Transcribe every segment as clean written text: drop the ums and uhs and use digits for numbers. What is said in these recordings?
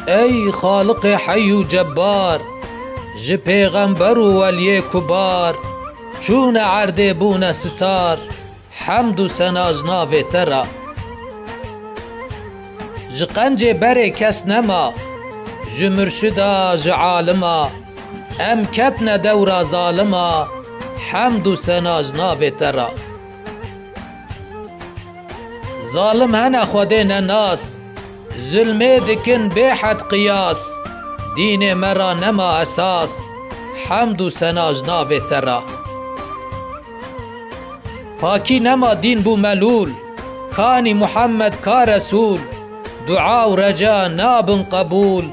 ای خالق حی و جبار، ج پیغمبر و ولی کبار، چون عرده بون ستار، حمد و سناز ناوی ترا. ج قنج بر کس نما، ج مرشدا ج عالما، ام کتن دورا ظالما، حمد و سناز ناوی ترا. ظالم هنه خوده نناس، ظلمه دکن بی حد قیاس، دین مرا نما اساس، حمد و سناز ناوی ترا. پاکی نما دین بو ملول، کانی محمد کا رسول، دعا و رجا نابن قبول،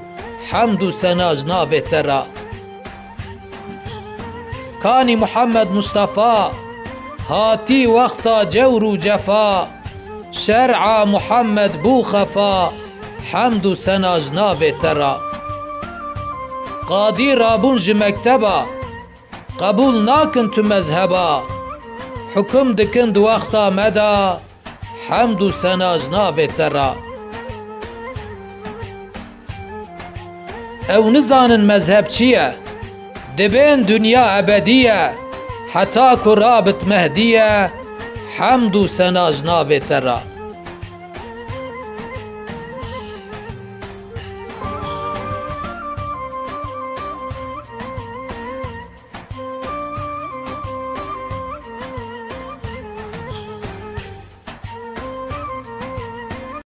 حمد و سناز ناوی ترا. کانی محمد مصطفى، هاتی وقتا جور و جفا، شرع محمد بو خفا، حمد و سناز ناوی ترا. قاضی رابون ج مکتبا، قبول ناکن تو مذهبا، حکم دکن دو وقتا مدا، حمد و سناز ناوی ترا. او نزانن مذهب چیه، دبین دنیا ابدیه، حتا که رابط مهدیه، حمد و سناز ناوی ترا.